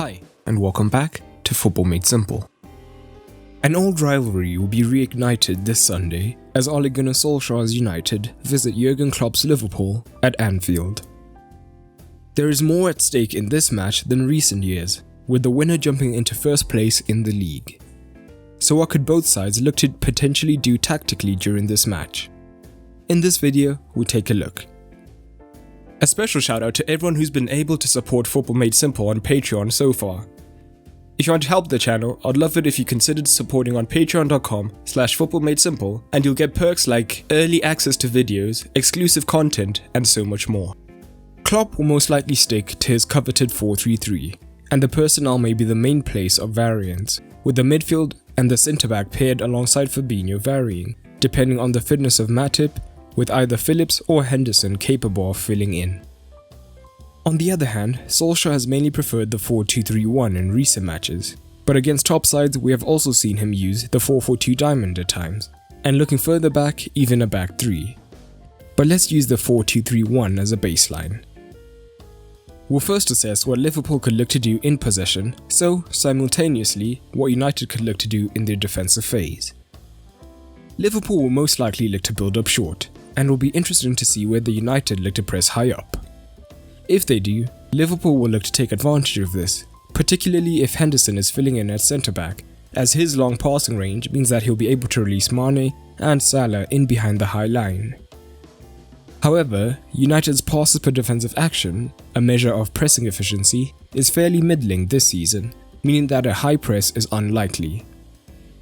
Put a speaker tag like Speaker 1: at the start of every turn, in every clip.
Speaker 1: Hi, and welcome back to Football Made Simple. An old rivalry will be reignited this Sunday as Ole Gunnar Solskjaer's United visit Jurgen Klopp's Liverpool at Anfield. There is more at stake in this match than recent years, with the winner jumping into first place in the league. So what could both sides look to potentially do tactically during this match? In this video, we take a look. A special shout out to everyone who's been able to support Football Made Simple on Patreon so far. If you want to help the channel, I'd love it if you considered supporting on patreon.com/footballmadesimple and you'll get perks like early access to videos, exclusive content, and so much more. Klopp will most likely stick to his coveted 4-3-3, and the personnel may be the main place of variance, with the midfield and the centre-back paired alongside Fabinho varying, depending on the fitness of Matip, with either Phillips or Henderson capable of filling in. On the other hand, Solskjaer has mainly preferred the 4-2-3-1 in recent matches, but against top sides we have also seen him use the 4-4-2 diamond at times, and looking further back, even a back 3. But let's use the 4-2-3-1 as a baseline. We'll first assess what Liverpool could look to do in possession, so simultaneously what United could look to do in their defensive phase. Liverpool will most likely look to build up short, and will be interesting to see whether United look to press high up. If they do, Liverpool will look to take advantage of this, particularly if Henderson is filling in at centre-back, as his long passing range means that he'll be able to release Mane and Salah in behind the high line. However, United's passes per defensive action, a measure of pressing efficiency, is fairly middling this season, meaning that a high press is unlikely.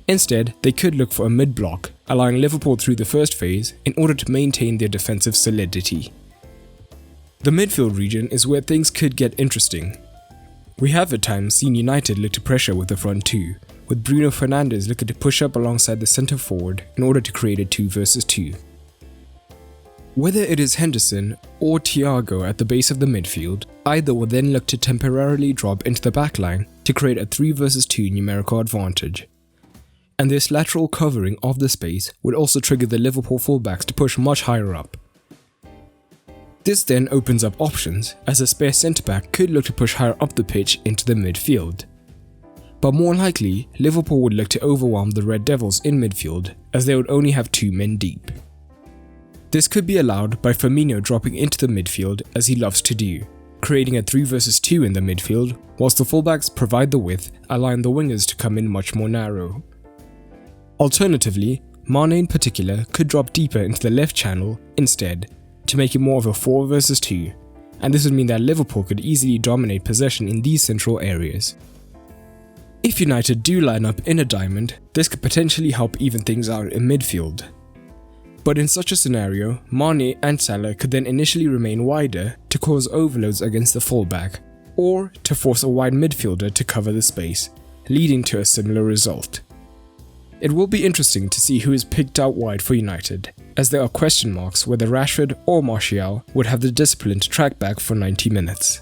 Speaker 1: Instead, they could look for a mid-block, allowing Liverpool through the first phase in order to maintain their defensive solidity. The midfield region is where things could get interesting. We have at times seen United look to pressure with the front two, with Bruno Fernandes looking to push up alongside the centre forward in order to create a 2 versus 2. Whether it is Henderson or Thiago at the base of the midfield, either will then look to temporarily drop into the backline to create a 3 versus 2 numerical advantage. And this lateral covering of the space would also trigger the Liverpool fullbacks to push much higher up. This then opens up options, as a spare centre-back could look to push higher up the pitch into the midfield. But more likely, Liverpool would look to overwhelm the Red Devils in midfield, as they would only have 2 men deep. This could be allowed by Firmino dropping into the midfield as he loves to do, creating a 3 versus 2 in the midfield, whilst the fullbacks provide the width, allowing the wingers to come in much more narrow. Alternatively, Mane in particular could drop deeper into the left channel instead, to make it more of a 4 versus 2, and this would mean that Liverpool could easily dominate possession in these central areas. If United do line up in a diamond, this could potentially help even things out in midfield. But in such a scenario, Mane and Salah could then initially remain wider to cause overloads against the fullback, or to force a wide midfielder to cover the space, leading to a similar result. It will be interesting to see who is picked out wide for United, as there are question marks whether Rashford or Martial would have the discipline to track back for 90 minutes.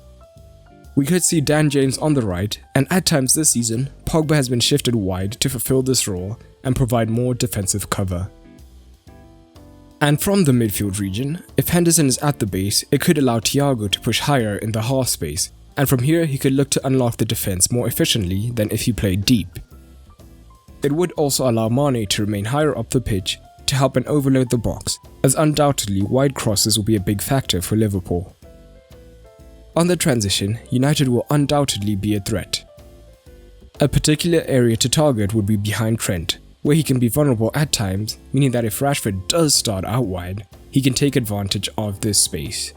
Speaker 1: We could see Dan James on the right, and at times this season, Pogba has been shifted wide to fulfill this role and provide more defensive cover. And from the midfield region, if Henderson is at the base, it could allow Thiago to push higher in the half space, and from here he could look to unlock the defense more efficiently than if he played deep. It would also allow Mane to remain higher up the pitch to help and overload the box, as undoubtedly wide crosses will be a big factor for Liverpool. On the transition, United will undoubtedly be a threat. A particular area to target would be behind Trent, where he can be vulnerable at times, meaning that if Rashford does start out wide, he can take advantage of this space.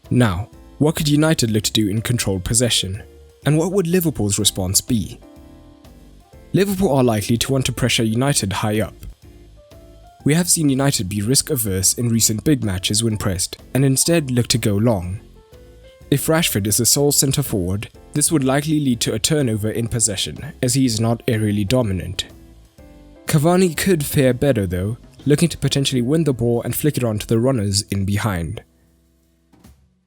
Speaker 1: Now, what could United look to do in controlled possession, and what would Liverpool's response be? Liverpool are likely to want to pressure United high up. We have seen United be risk averse in recent big matches when pressed, and instead look to go long. If Rashford is the sole centre forward, this would likely lead to a turnover in possession, as he is not aerially dominant. Cavani could fare better though, looking to potentially win the ball and flick it on to the runners in behind.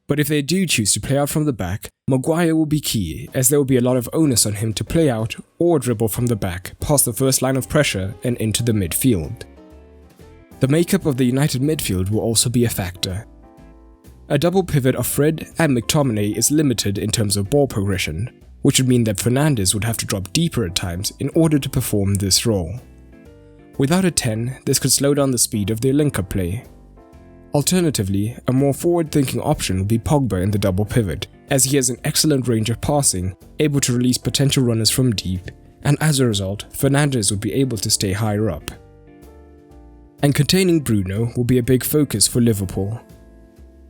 Speaker 1: But if they do choose to play out from the back, Maguire will be key, as there will be a lot of onus on him to play out or dribble from the back past the first line of pressure and into the midfield. The makeup of the United midfield will also be a factor. A double pivot of Fred and McTominay is limited in terms of ball progression, which would mean that Fernandes would have to drop deeper at times in order to perform this role. Without a 10, this could slow down the speed of their link-up play. Alternatively, a more forward-thinking option would be Pogba in the double pivot, as he has an excellent range of passing, able to release potential runners from deep, and as a result, Fernandes would be able to stay higher up. And containing Bruno will be a big focus for Liverpool.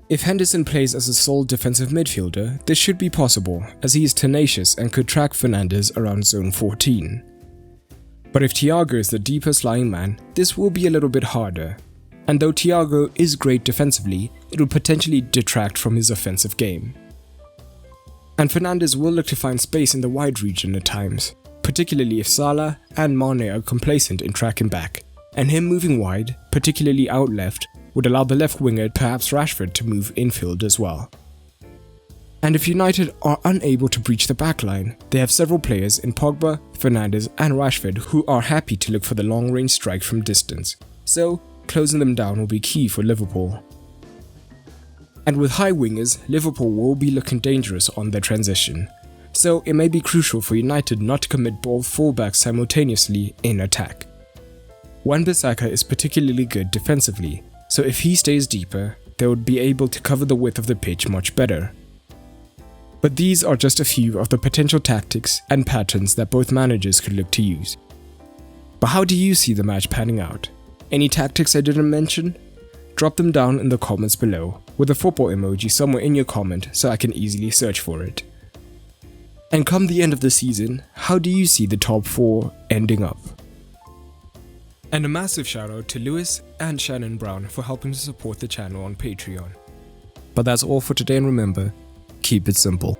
Speaker 1: If Henderson plays as a sole defensive midfielder, this should be possible, as he is tenacious and could track Fernandes around zone 14. But if Thiago is the deepest lying man, this will be a little bit harder. And though Thiago is great defensively, it will potentially detract from his offensive game. And Fernandes will look to find space in the wide region at times, particularly if Salah and Mane are complacent in tracking back, and him moving wide, particularly out left, would allow the left winger, perhaps Rashford, to move infield as well. And if United are unable to breach the backline, they have several players in Pogba, Fernandes and Rashford who are happy to look for the long-range strike from distance, so closing them down will be key for Liverpool. And with high wingers, Liverpool will be looking dangerous on their transition, so it may be crucial for United not to commit both fullbacks simultaneously in attack. Wan-Bissaka is particularly good defensively, so if he stays deeper, they would be able to cover the width of the pitch much better. But these are just a few of the potential tactics and patterns that both managers could look to use. But how do you see the match panning out? Any tactics I didn't mention? Drop them down in the comments below, with a football emoji somewhere in your comment so I can easily search for it. And come the end of the season, how do you see the top 4 ending up? And a massive shout out to Lewis and Shannon Brown for helping to support the channel on Patreon. But that's all for today, and remember, keep it simple.